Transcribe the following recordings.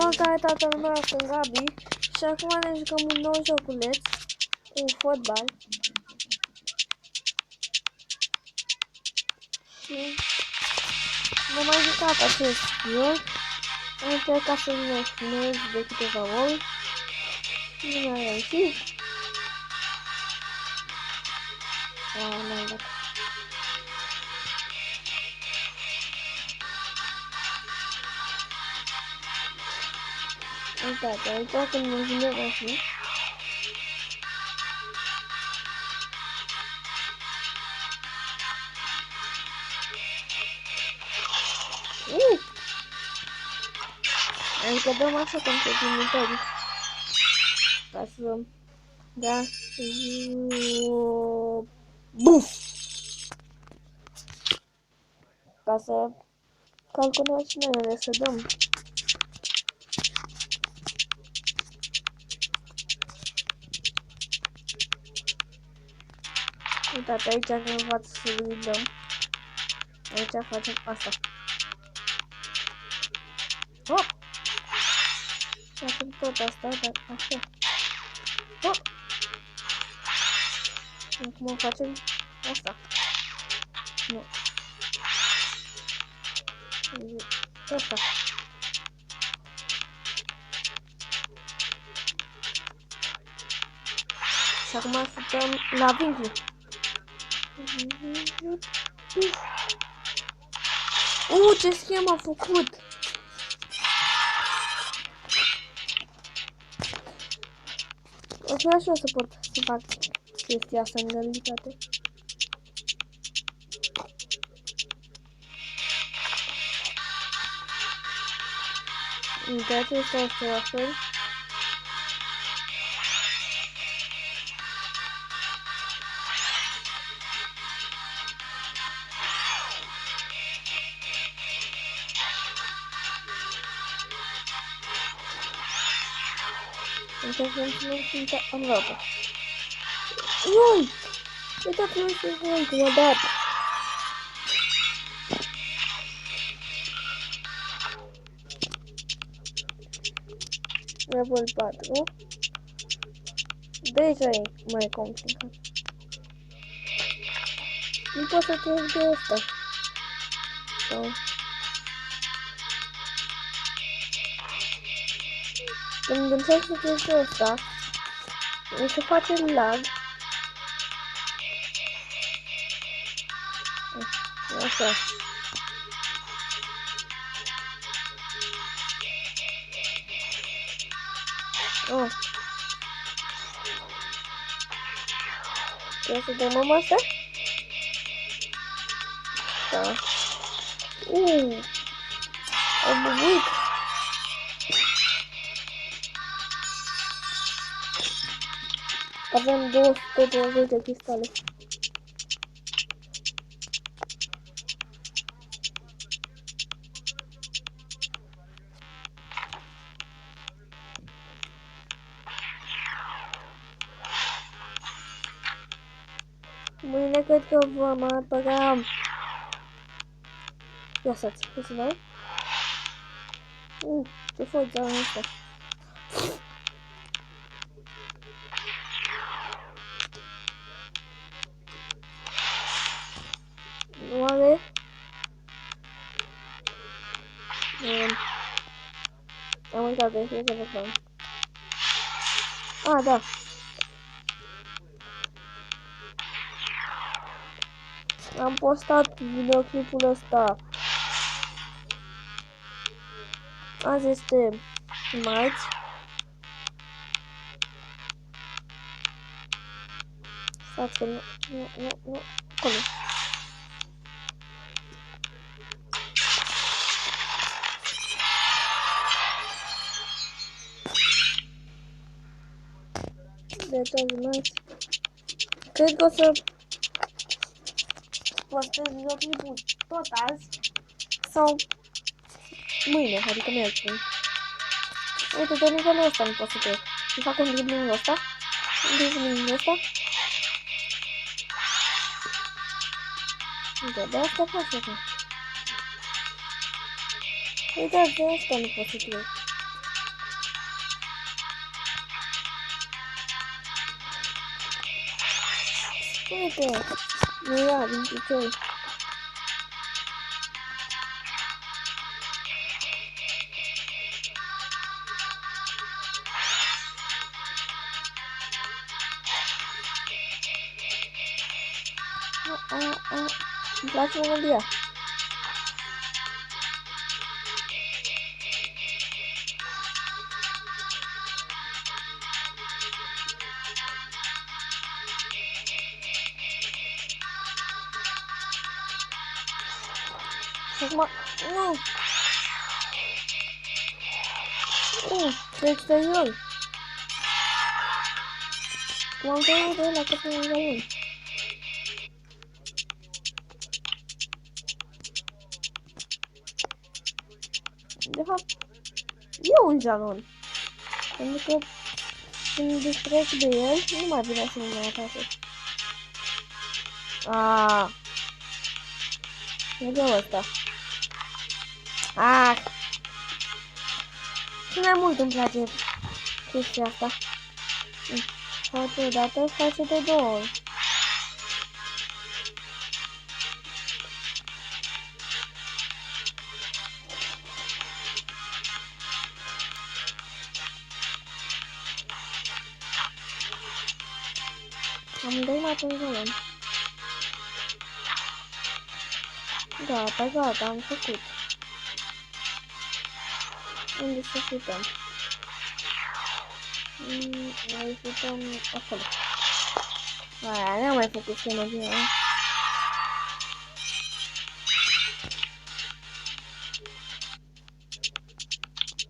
Salutare, toată lumea, sunt Gabi și acum ne jucăm un nou joculeț, un fotbal. Și m-am mai jucat acest joc. Am încercat să nu filmez de câteva ori. Nu mi-a reușit. N-am dat. Uitați când mă jumăt așa. Adică dăm așa continuitori. Ca să... Da. Buf! Ca să calculăm și noi să dăm. Uitați, aici ne învață să ridăm. Aici facem asta. Hop! Facem tot asta, dar așa. Hop! Acum facem asta. Nu. Asta. Și acum să dăm la vincul. Ce schemă a făcut! O să și eu să pot să fac chestia asta în realitate. Uitați, este la fel. Încercăm să nu simtă în rotă. Ioi! Uitați-vă și voi cum a dat! Level 4. Deja e mai complicat. Nu pot să trec de asta. Sau... Când încerc să trec de asta, mi se face lag. Așa. Oh. Trebuie să dăm asta? Da. Au bubuit. Avem 220 de cristale. Mâine cred că vom apăra... Ia stați, ce să dau? Ce faci de anul ăsta? Nu are? Am uitat de ce să vă da. Am postat videoclipul ăsta. Azi este marți. Stați că nu. Acolo. Deci marți. Cred că o să postez videoclipul tot azi sau mâine, adică miercuri. Uite, de nivelul ăsta nu pot să trec. Și fac un dribling ăsta. Uite, de asta pot să trec. Uite, de asta nu pot să trec. Uite, nu ia din picior. Îmi place melodia. Acum, nu! Pe exterior! M-am căut de ăla, că pe exterior. De fapt, e un jalon. Pentru că când distrec de el, nu mai vine să mă atace. Aaaa! E greu ăsta. Ah! Și mai mult îmi place chestia asta. Face o dată, face de două ori. Amândoi mai pânzălăm. Gata, gata, am făcut. Unde să fităm? Mai fităm acolo. Aia, n-am mai făcut schema din aia.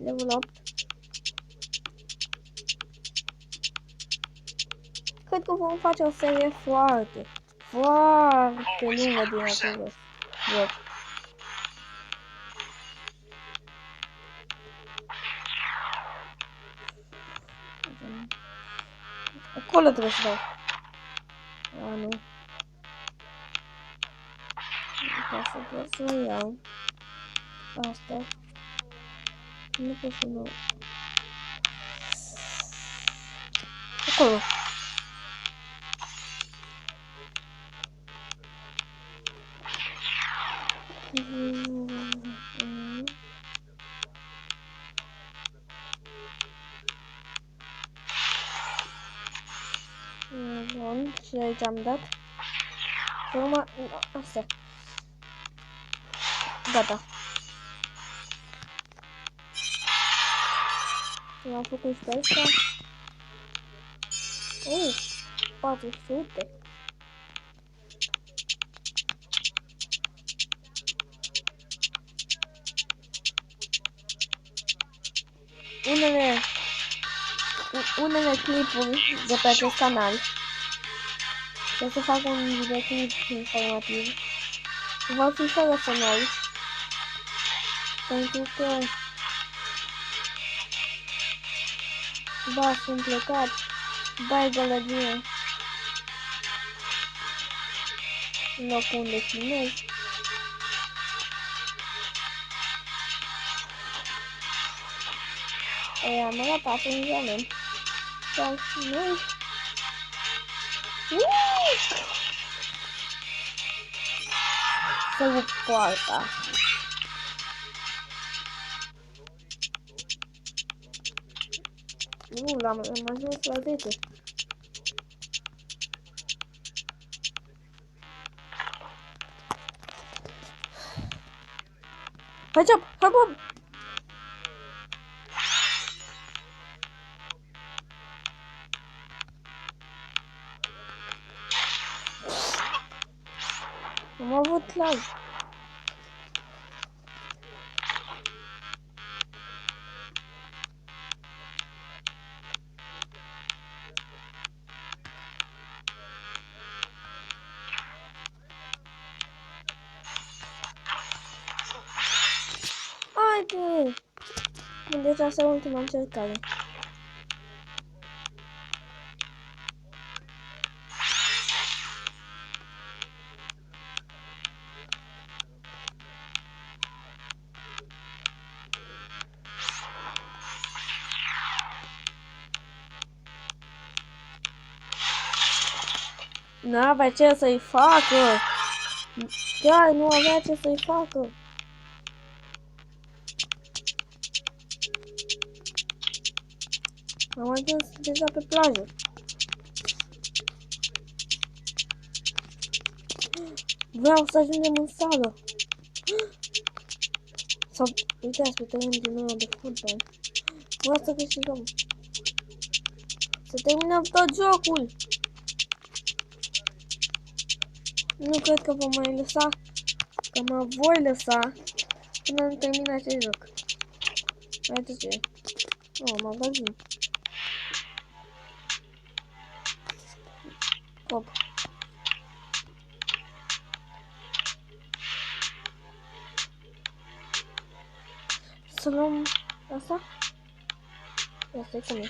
Level 8. Cred că vom face o serie foarte lungă din acest joc. Acolo trebuie să dau. A, nu. Ca să pot să iau asta. Nu pot să dau. Acolo. Bun, și aici am dat. Și acum, asta. Gata. Am făcut și pe asta. 400. Unele clipuri de pe acest canal. O să fac un videoclip informativ. Va fi fără sonori. Pentru că da, sunt plecat. Bai gălăgie. În locul unde filmez. Am arătat un jalon. Dar nu. Să rup poarta. Nu, am ajuns la 10. Hai job, hai Bob! Am avut lag. Haide! Deci asta e ultima încercare. N-avea ce să-i facă. Chiar nu avea ce să-i facă. Am ajuns deja pe plajă. Vreau să ajungem în sală. Sau, uitați pe terenul din nou de fotbal. Vreau să câștigăm. Să terminăm tot jocul. Nu cred că vom mai lăsa, că mă voi lăsa până nu termin acest joc. Uite ce e. Oh, magazin. Hop. Să luăm asta? Asta e cum e.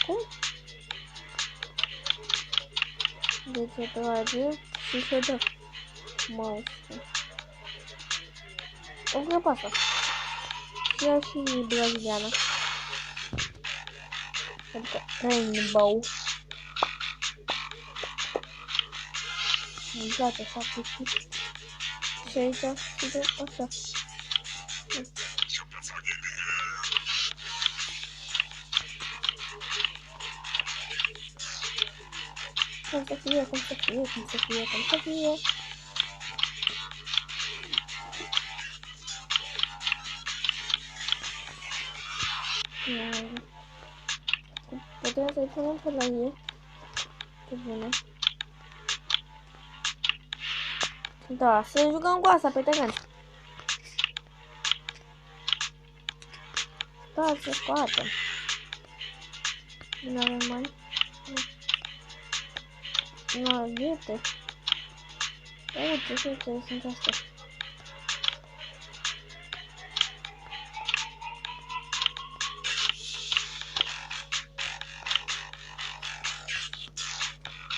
Cum? Deci o trage și se dă mouse. O grăbă asta. Și ea și braziliană. Adică rainbow. Îmi place așa cu și aici și de așa. Cum să fie, cum să fie, cum să fie, cum să fie. Putem să-i punem pe la ei. Ce bună. Da, să jucăm cu asta pe teren. Da, să scoatem. Nu avem bani. Nu avem ghete. Uite, ce sunt astea.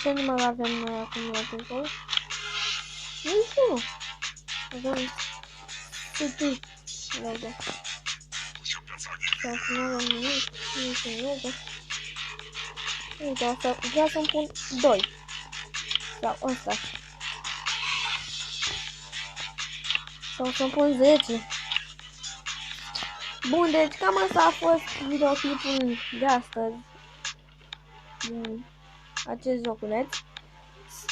Ce număr avem noi acum la telefon? Nu știu. Avem sute. Vede. Și acum nu avem nimic. Nici nu vede. Uite, asta vreau să-mi pun 2. Sau ăsta. Sau să-mi pun 10. Bun, deci cam asta a fost videoclipul de astăzi. Din acest joculeț.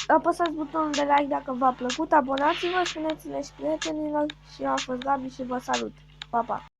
Apăsați butonul de like dacă v-a plăcut, abonați-vă, spuneți-le și prietenilor și eu am fost Gabi și vă salut. Pa, pa!